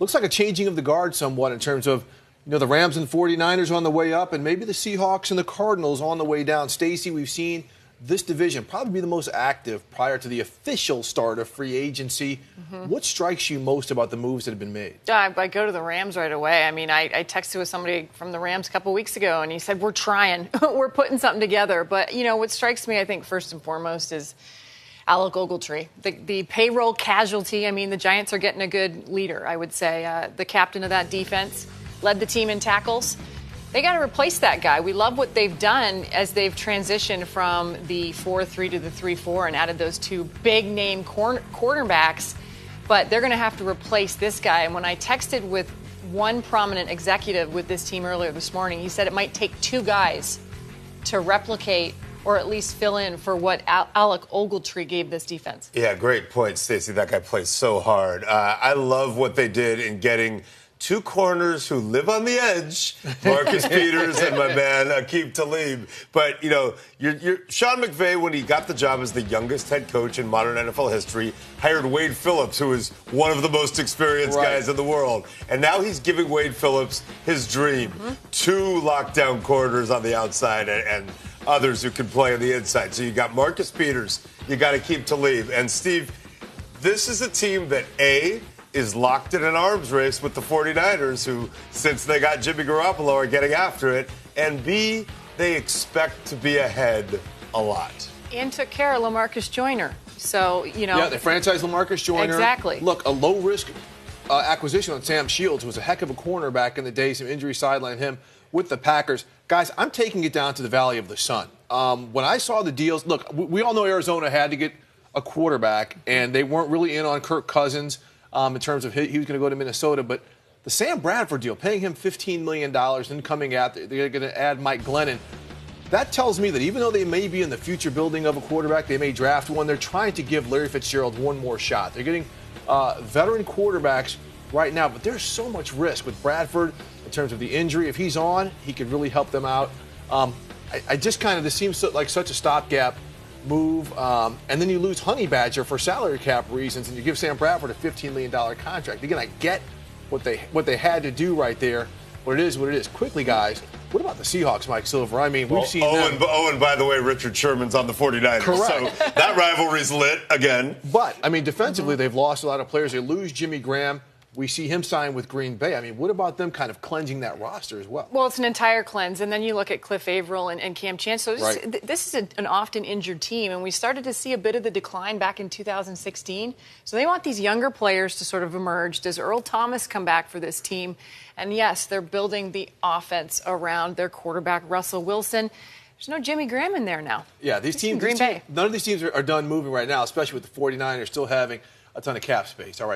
looks like a changing of the guard somewhat in terms of, the Rams and 49ers on the way up and maybe the Seahawks and the Cardinals on the way down. Stacey, we've seen this division probably be the most active prior to the official start of free agency. What strikes you most about the moves that have been made? I go to the Rams right away. I mean, I texted with somebody from the Rams a couple weeks ago, and he said, we're trying. We're putting something together. But, what strikes me, I think, first and foremost is Alec Ogletree, the payroll casualty. I mean, the Giants are getting a good leader, I would say. The captain of that defense led the team in tackles. They got to replace that guy. We love what they've done as they've transitioned from the 4-3 to the 3-4 and added those two big-name quarterbacks. But they're going to have to replace this guy. And when I texted with one prominent executive with this team earlier this morning, he said it might take two guys to replicate or at least fill in for what Alec Ogletree gave this defense. Yeah, great point, Stacey. That guy plays so hard. I love what they did in getting two corners who live on the edge, Marcus Peters and my man Aqib Talib. But, you're Sean McVay, when he got the job as the youngest head coach in modern NFL history, hired Wade Phillips, who is one of the most experienced guys in the world. And now he's giving Wade Phillips his dream. Two lockdown corners on the outside and others who can play on the inside. So you got Marcus Peters, you got Aqib Talib. And, Steve, this is a team that, is locked in an arms race with the 49ers, who, since they got Jimmy Garoppolo, are getting after it. And B, they expect to be ahead a lot. And took care of LaMarcus Joyner. So, Yeah, they franchised LaMarcus Joyner. Exactly. Look, a low-risk acquisition on Sam Shields, who was a heck of a corner back in the day. Some injury sidelined him with the Packers. Guys, I'm taking it down to the Valley of the Sun. When I saw the deals, look, we all know Arizona had to get a quarterback, and they weren't really in on Kirk Cousins. In terms of he was going to go to Minnesota. But the Sam Bradford deal, paying him $15 million and coming out, they're going to add Mike Glennon. That tells me that even though they may be in the future building of a quarterback, they may draft one, they're trying to give Larry Fitzgerald one more shot. They're getting veteran quarterbacks right now, but there's so much risk with Bradford in terms of the injury. If he's on, he could really help them out. I just this seems like such a stopgap move, and then you lose Honey Badger for salary cap reasons, and you give Sam Bradford a $15 million contract. Again, I get what they had to do right there, but it is what it is. Quickly, guys, what about the Seahawks, Mike Silver? I mean, we've seen them. And by the way, Richard Sherman's on the 49ers. Correct. So that rivalry's lit again. But, I mean, defensively, they've lost a lot of players. They lose Jimmy Graham. We see him sign with Green Bay. I mean, what about them kind of cleansing that roster as well? Well, it's an entire cleanse. And then you look at Cliff Averill and Cam Chancellor. This is an often injured team. And we started to see a bit of the decline back in 2016. So they want these younger players to sort of emerge. Does Earl Thomas come back for this team? And, yes, they're building the offense around their quarterback, Russell Wilson. There's no Jimmy Graham in there now. Yeah, these teams, none of these teams are done moving right now, especially with the 49ers still having a ton of cap space. All right.